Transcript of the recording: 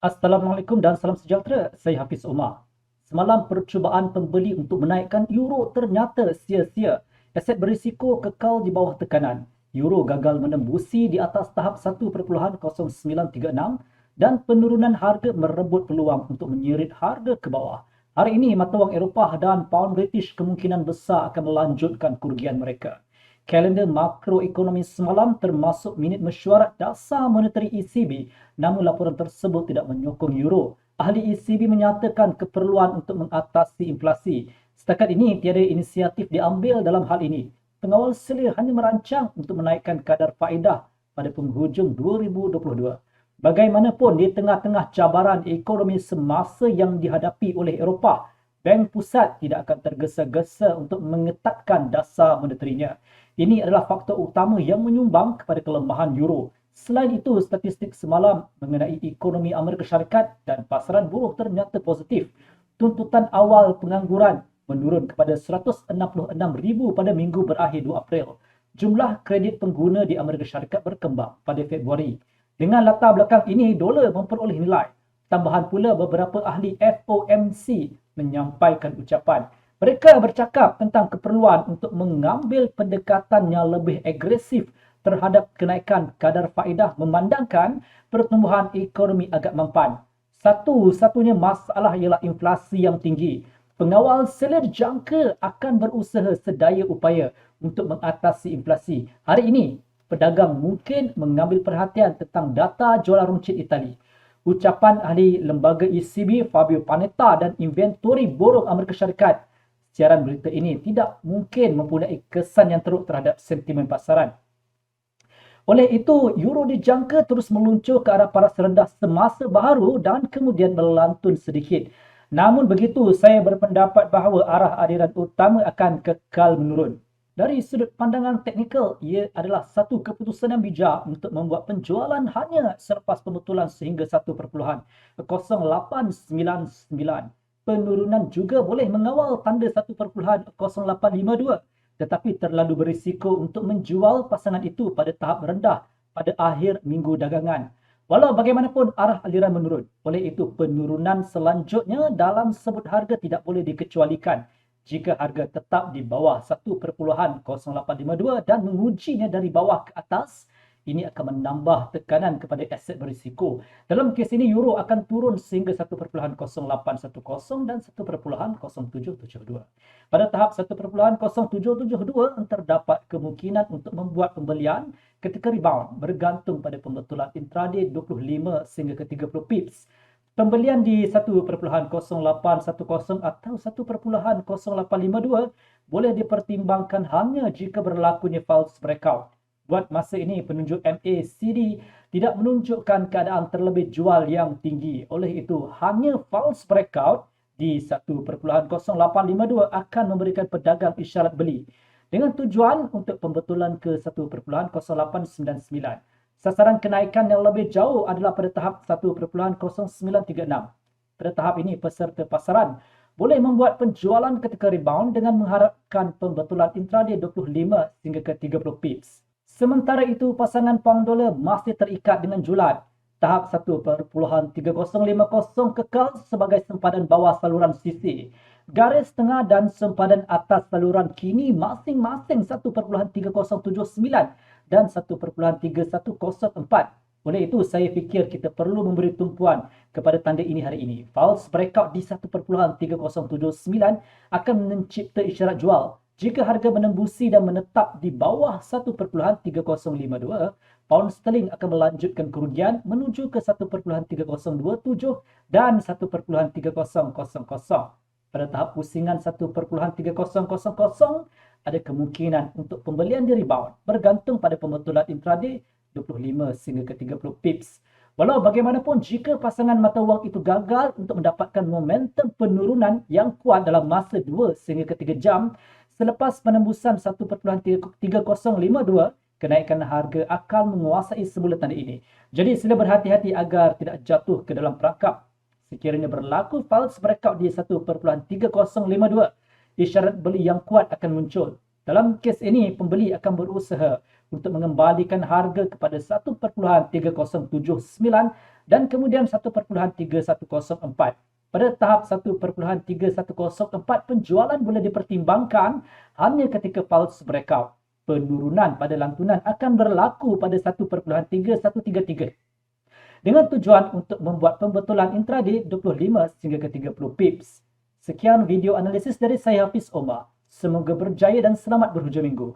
Assalamualaikum dan salam sejahtera. Saya Hafiz Umar. Semalam percubaan pembeli untuk menaikkan euro ternyata sia-sia. Aset berisiko kekal di bawah tekanan. Euro gagal menembusi di atas tahap 1.0936 dan penurunan harga merebut peluang untuk menyerit harga ke bawah. Hari ini mata wang Eropah dan pound British kemungkinan besar akan melanjutkan kerugian mereka. Kalender makroekonomi semalam termasuk minit mesyuarat dasar monetary ECB, namun laporan tersebut tidak menyokong euro. Ahli ECB menyatakan keperluan untuk mengatasi inflasi. Setakat ini tiada inisiatif diambil dalam hal ini. Pengawal selia hanya merancang untuk menaikkan kadar faedah pada penghujung 2022. Bagaimanapun, di tengah-tengah cabaran ekonomi semasa yang dihadapi oleh Eropah, Bank Pusat tidak akan tergesa-gesa untuk mengetatkan dasar moneterinya. Ini adalah faktor utama yang menyumbang kepada kelemahan euro. Selain itu, statistik semalam mengenai ekonomi Amerika Syarikat dan pasaran buruh ternyata positif. Tuntutan awal pengangguran menurun kepada 166,000 pada minggu berakhir 2 April. Jumlah kredit pengguna di Amerika Syarikat berkembang pada Februari. Dengan latar belakang ini, dolar memperoleh nilai. Tambahan pula beberapa ahli FOMC menyampaikan ucapan. Mereka bercakap tentang keperluan untuk mengambil pendekatan yang lebih agresif terhadap kenaikan kadar faedah memandangkan pertumbuhan ekonomi agak mempan. Satu-satunya masalah ialah inflasi yang tinggi. Pengawal selia jangka akan berusaha sedaya upaya untuk mengatasi inflasi. Hari ini, pedagang mungkin mengambil perhatian tentang data jualan runcit Itali. Ucapan ahli lembaga ECB Fabio Panetta dan inventori borong Amerika Syarikat. Siaran berita ini tidak mungkin mempunyai kesan yang teruk terhadap sentimen pasaran. Oleh itu, euro dijangka terus meluncur ke arah paras rendah semasa baharu dan kemudian melantun sedikit. Namun begitu, saya berpendapat bahawa arah aliran utama akan kekal menurun. Dari sudut pandangan teknikal, ia adalah satu keputusan yang bijak untuk membuat penjualan hanya selepas pembetulan sehingga 1.0899. Penurunan juga boleh mengawal tanda 1.0852, tetapi terlalu berisiko untuk menjual pasangan itu pada tahap rendah pada akhir minggu dagangan. Walau bagaimanapun arah aliran menurun, oleh itu penurunan selanjutnya dalam sebut harga tidak boleh dikecualikan. Jika harga tetap di bawah 1.0852 dan mengujinya dari bawah ke atas, ini akan menambah tekanan kepada aset berisiko. Dalam kes ini, euro akan turun sehingga 1.0810 dan 1.0772. Pada tahap 1.0772, terdapat kemungkinan untuk membuat pembelian ketika rebound bergantung pada pembetulan intraday 25 sehingga ke 30 pips. Pembelian di 1.0810 atau 1.0852 boleh dipertimbangkan hanya jika berlakunya false breakout. Buat masa ini, penunjuk MACD tidak menunjukkan keadaan terlebih jual yang tinggi. Oleh itu, hanya false breakout di 1.0852 akan memberikan pedagang isyarat beli dengan tujuan untuk pembetulan ke 1.0899. Sasaran kenaikan yang lebih jauh adalah pada tahap 1.0936. Pada tahap ini, peserta pasaran boleh membuat penjualan ketika rebound dengan mengharapkan pembetulan intraday 25 hingga ke 30 pips. Sementara itu, pasangan pound dolar masih terikat dengan julat. Tahap 1.3050 kekal sebagai sempadan bawah saluran sisi. Garis tengah dan sempadan atas saluran kini masing-masing 1.3079 dan 1.3104. Oleh itu, saya fikir kita perlu memberi tumpuan kepada tanda ini hari ini. False breakout di 1.3079 akan mencipta isyarat jual. Jika harga menembusi dan menetap di bawah 1.3052, pound sterling akan melanjutkan kerugian menuju ke 1.3027 dan 1.3000. Pada tahap pusingan 1.3000, ada kemungkinan untuk pembelian di rebound bergantung pada pembetulan intraday 25 hingga ke 30 pips. Walau bagaimanapun, jika pasangan mata wang itu gagal untuk mendapatkan momentum penurunan yang kuat dalam masa 2 hingga ke 3 jam selepas penembusan 1.3052, kenaikan harga akan menguasai semula tanda ini. Jadi sila berhati-hati agar tidak jatuh ke dalam perangkap. Sekiranya berlaku false breakout di 1.3052, isyarat beli yang kuat akan muncul. Dalam kes ini, pembeli akan berusaha untuk mengembalikan harga kepada 1.3079 dan kemudian 1.3104. Pada tahap 1.3104, penjualan boleh dipertimbangkan hanya ketika pulse breakout. Penurunan pada lantunan akan berlaku pada 1.3133 dengan tujuan untuk membuat pembetulan intraday 25 sehingga ke 30 pips. Sekian video analisis dari saya Hafiz Omar. Semoga berjaya dan selamat berhujung minggu.